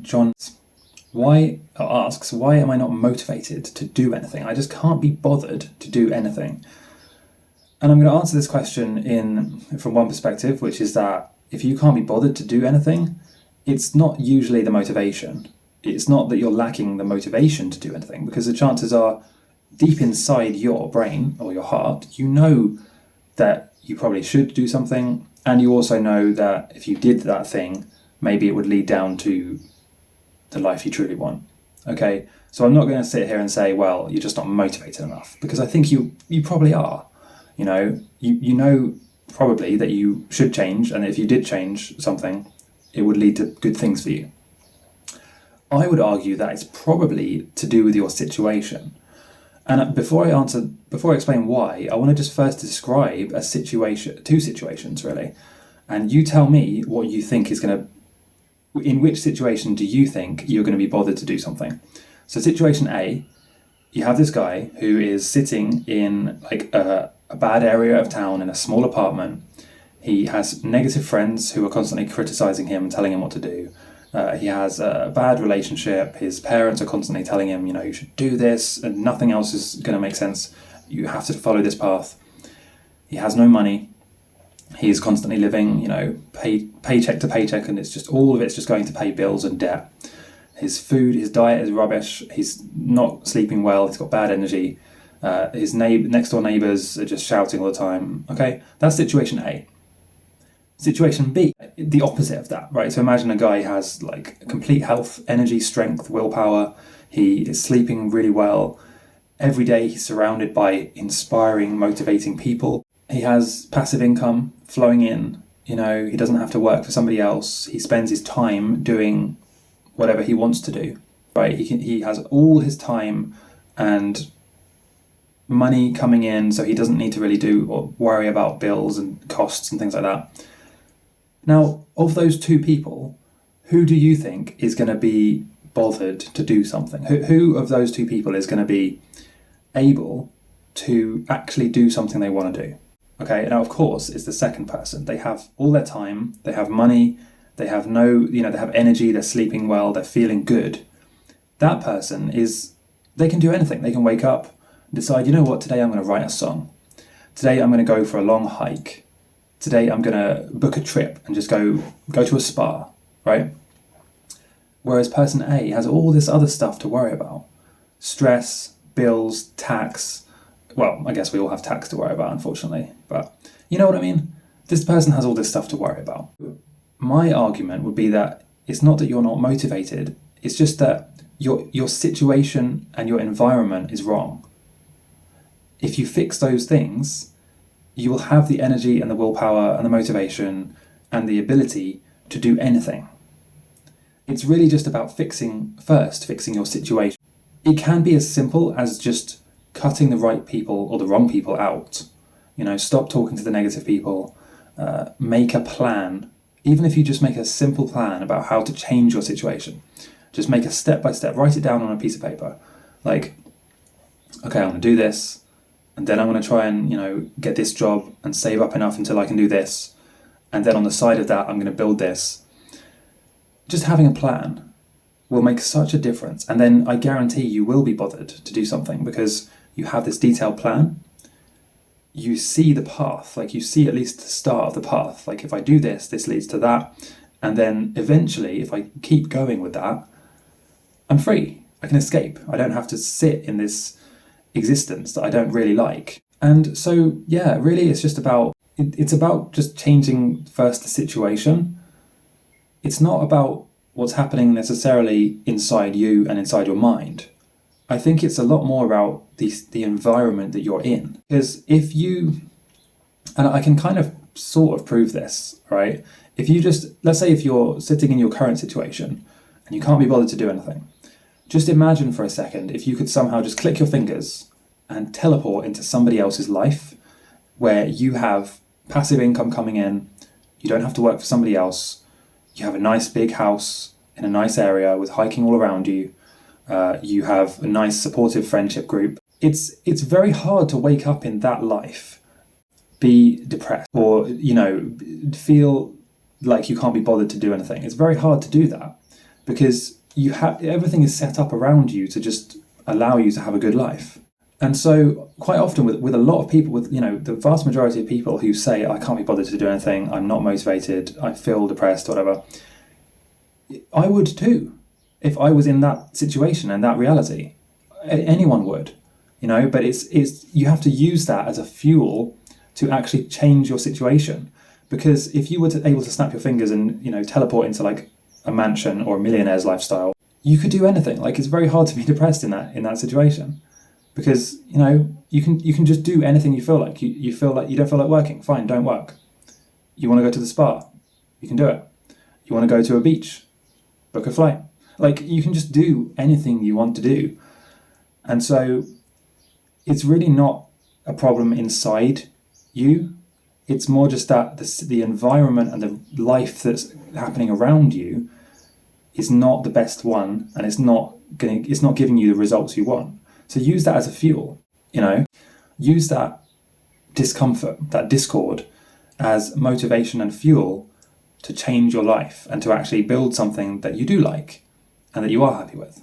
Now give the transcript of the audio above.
John asks, why am I not motivated to do anything? I just can't be bothered to do anything. And I'm going to answer this question from one perspective, which is that if you can't be bothered to do anything, it's not usually the motivation. It's not that you're lacking the motivation to do anything, because the chances are deep inside your brain or your heart, you know that you probably should do something, and you also know that if you did that thing, maybe it would lead down to the life you truly want. Okay, so I'm not going to sit here and say, well, you're just not motivated enough, because I think you probably are. You know probably that you should change, and if you did change something, it would lead to good things for you. I would argue that it's probably to do with your situation. And before I explain why, I want to just first describe a situation, two situations really, and you tell me what you think in which situation do you think you're going to be bothered to do something. So situation A, you have this guy who is sitting in like a bad area of town in a small apartment. He has negative friends who are constantly criticizing him and telling him what to do. He has a bad relationship. His parents are constantly telling him, you should do this and nothing else is going to make sense. You have to follow this path. He has no money. He's constantly living, paycheck to paycheck, and it's just all of it's just going to pay bills and debt. His diet is rubbish. He's not sleeping well. He's got bad energy. His next door neighbours are just shouting all the time. Okay, that's situation A. Situation B, the opposite of that, right? So imagine a guy has like complete health, energy, strength, willpower. He is sleeping really well. Every day he's surrounded by inspiring, motivating people. He has passive income flowing in. He doesn't have to work for somebody else. He spends his time doing whatever he wants to do, right? He has all his time and money coming in, so he doesn't need to really do or worry about bills and costs and things like that. Now, of those two people, who do you think is going to be bothered to do something? Who of those two people is going to be able to actually do something they want to do? Okay, now of course it's the second person. They have all their time, they have money, they have they have energy, they're sleeping well, they're feeling good. That person they can do anything. They can wake up and decide, today I'm going to write a song. Today I'm going to go for a long hike. Today I'm going to book a trip and just go to a spa, right? Whereas person A has all this other stuff to worry about. Stress, bills, tax. Well, I guess we all have tax to worry about, unfortunately. But you know what I mean? This person has all this stuff to worry about. My argument would be that it's not that you're not motivated. It's just that your situation and your environment is wrong. If you fix those things, you will have the energy and the willpower and the motivation and the ability to do anything. It's really just about fixing your situation. It can be as simple as just cutting the right people or the wrong people out. Stop talking to the negative people. Make a plan. Even if you just make a simple plan about how to change your situation, just make a step-by-step, write it down on a piece of paper. Like, okay, I'm going to do this, and then I'm going to try and, get this job and save up enough until I can do this. And then on the side of that, I'm going to build this. Just having a plan will make such a difference. And then I guarantee you will be bothered to do something because you have this detailed plan. You see the path, like you see at least the start of the path. Like if I do this, this leads to that. And then eventually, if I keep going with that, I'm free. I can escape. I don't have to sit in this existence that I don't really like. And so, yeah, really it's about just changing first the situation. It's not about what's happening necessarily inside you and inside your mind. I think it's a lot more about the environment that you're in. Because and I can kind of sort of prove this, right? Let's say if you're sitting in your current situation and you can't be bothered to do anything, just imagine for a second if you could somehow just click your fingers and teleport into somebody else's life where you have passive income coming in, you don't have to work for somebody else, you have a nice big house in a nice area with hiking all around you, you have a nice supportive friendship group. It's very hard to wake up in that life, be depressed, or feel like you can't be bothered to do anything. It's very hard to do that because you have everything is set up around you to just allow you to have a good life. And so quite often with a lot of people, with the vast majority of people who say, I can't be bothered to do anything, I'm not motivated, I feel depressed, whatever, I would too if I was in that situation and that reality. Anyone would, but it's you have to use that as a fuel to actually change your situation. Because if you were able to snap your fingers and teleport into like a mansion or a millionaire's lifestyle, you could do anything. Like, it's very hard to be depressed in that situation, because you can just do anything you feel like. You feel like you don't feel like working, fine, don't work. You want to go to the spa, you can do it. You want to go to a beach, book a flight. Like, you can just do anything you want to do. And so it's really not a problem inside you. It's more just that the environment and the life that's happening around you is not the best one, and it's not giving you the results you want. So use that as a fuel, use that discomfort, that discord, as motivation and fuel to change your life and to actually build something that you do like and that you are happy with.